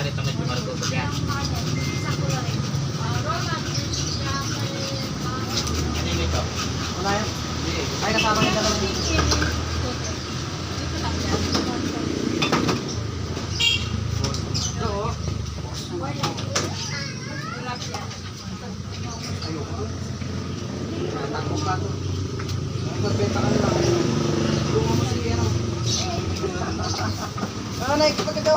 ito medyo marutubog yan. Ano yung ito? Wala yan. Ay, kasama nila naman yun. Takbo ka to. Magbenta ka nila. Tungo mo sige ano. Ano na, ikipag ito.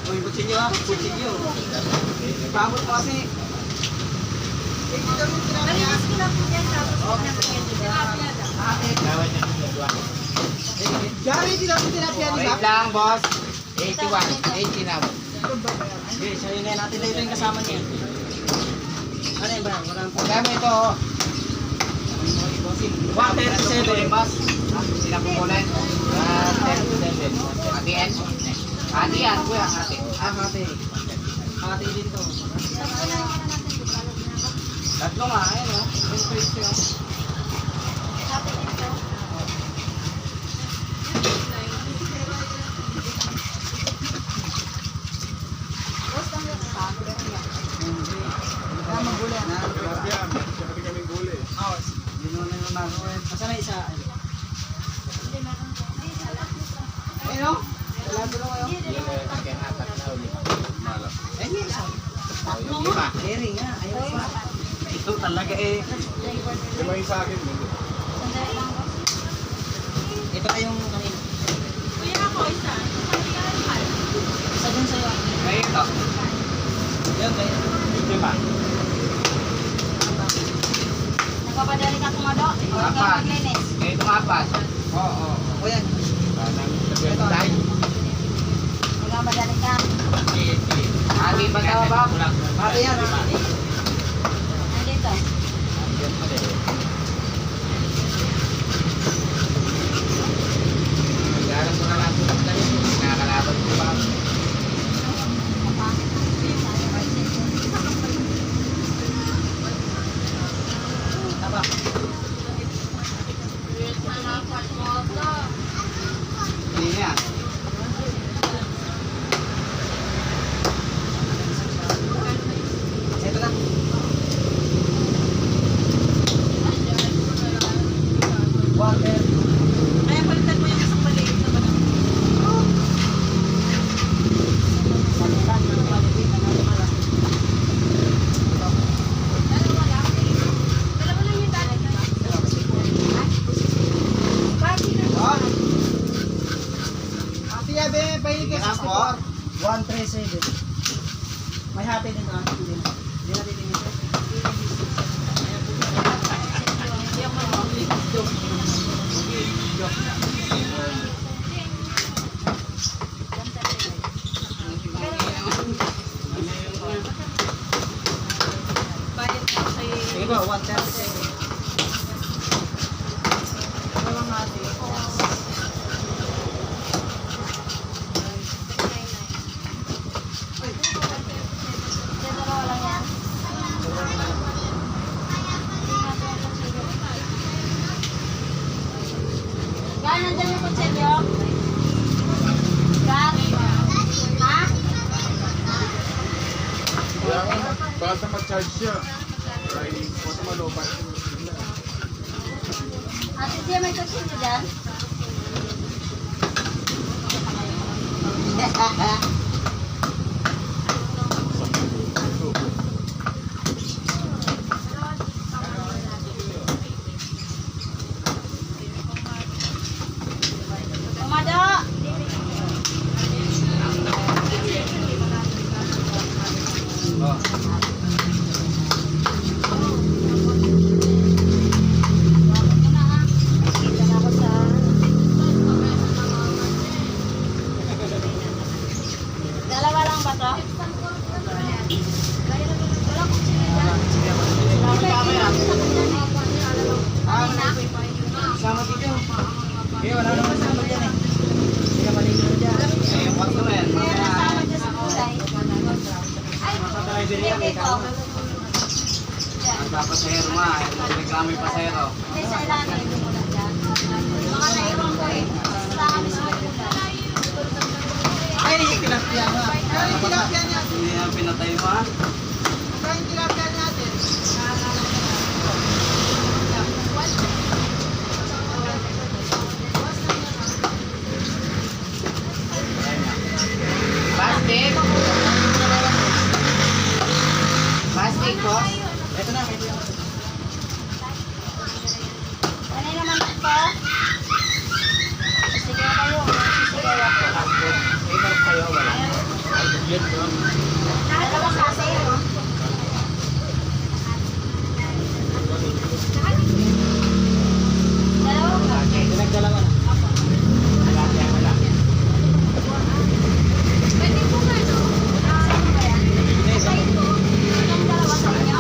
Uy, kutsilyo ha. Kutsilyo. Pabot mo kasi. Malinis ko lang po yan, tapos tilapia daw. Gawin niya ng dalawa. Gary, tilapia ni Wait Zap. lang, boss. 81, 80 na. Okay, sayo na natin dito yung kasama niya. Ano yun ba? Walang po. Dami ito. 137. boss. Sinapukulan. 137. Hati yan. Hati yan, kuya. Hati. Hati. Hati din to. Tatlo nga, ayun o. Yung presyo. Kaya maghuli na. Masa na isa? Ayun o. Wala ko lang kayo. Eh, may isa. Lima. Eri nga. Ayaw pa. Ito talaga eh. Lima yung sa akin. Ito na yung kanina. Kuya ako, isa. Isa dun sa'yo. Ngayon ito. Yan, kaya. Lima. Nagpapadali ka kumado? Ikaw ang Apat. maglinis. Ngayon itong apat. Oo. O yan. Tayo. Nagpapadali ka. Hati ba tawa ba? Hati yan. Nandito. Nag-aaral mo na lang ito. Nakakalaban ko ba? Tama. Hindi niya. Ito na. Water. Kaya palitan mo yung isang maliit na ba? Palitan. Palitin. Dalawa lang. Dalawa lang yung dali. Bakit na? Ah. Ate Yabe, pahilig ka 64. 137. May hati din ka. Hindi natin din ito. Bayad ko sa'yo. Sige ba, 137. Ito lang hati. Dalawa lang yan. Gaan, nandyan yung kutsilyo? Gaan? Ha? Basta mag-charge siya. Ay, basta malobat. Ate Tia, may kutsilyo dyan? Kumado! Dalawa lang ba to? Wala kutsilyo dyan. Sama dito. Eh, wala naman sama dyan eh. Hindi ka maligo dyan. Eh, yung kwarto na yan. Kaya nasama dyan sa kulay. Ay, hindi ko. Ang papasahero nga. Reklamo yung pasahero. Hindi sa ilalim. Mga naiwan ko eh. Sa amin pinatay mo ha. Plastic. Plastic, boss. Ito na, ito na. Ano naman ito? Sisigaw kayo. Sisigaw ako. Favorite kayo, wala. Dalawang kasi, no? Dalawang kasi. Pinagdalawa na. Wala, wala. Pwede po nga, no? Ano ba yan? Sa ito, itong dalawa sa inyo.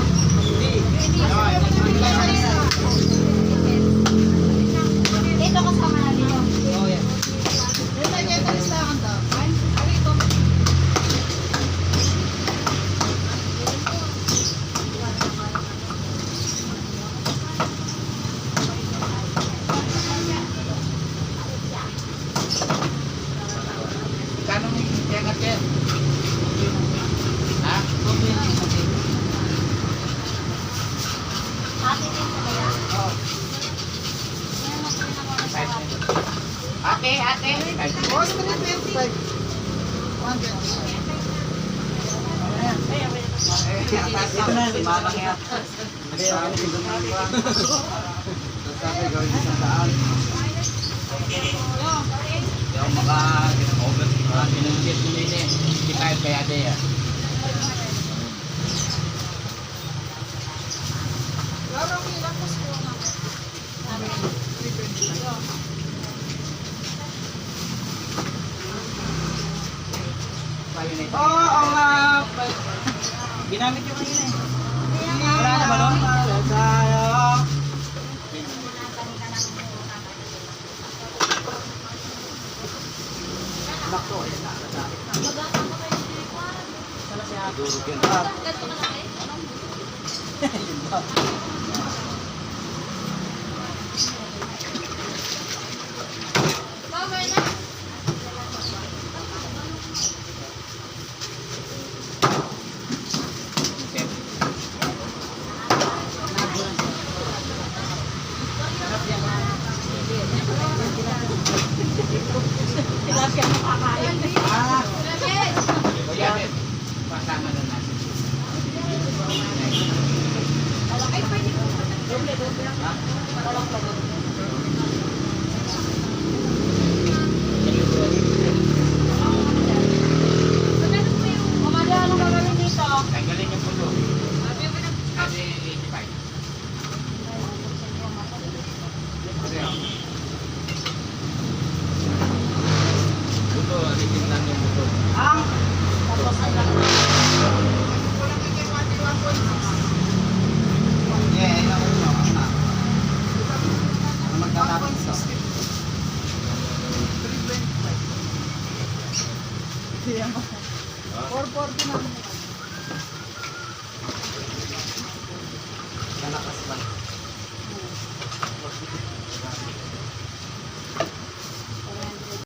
Dito kasama na dito. Oh, yeah. Kano mo yung tiyagat yan? Ha? Ate din sa kaya. Oo. Yan ang pinakawa sa akin. Ate, ate. Boss, 325. 120. Ito na, limamang yan. Hindi, ako tignan mo pa. Sabi, gawin isang daan. Hindi ako maka-over. Pinunsit mo din eh. 55 kaya de yan. Oo nga. Ginamit yung kanina eh. Wala na ba no? Tayo. Nakto, eh. Sana siya. Durog yun. Ah, Kuya, pasama na natin. Umaga, anong gagawin dito? Tanggalin yung pulo. Kasi 85. Buto, alitin lang yung buto. ang Tapos ay lang. yeah, ina ko na. Ano magtatapos ito? 440 na.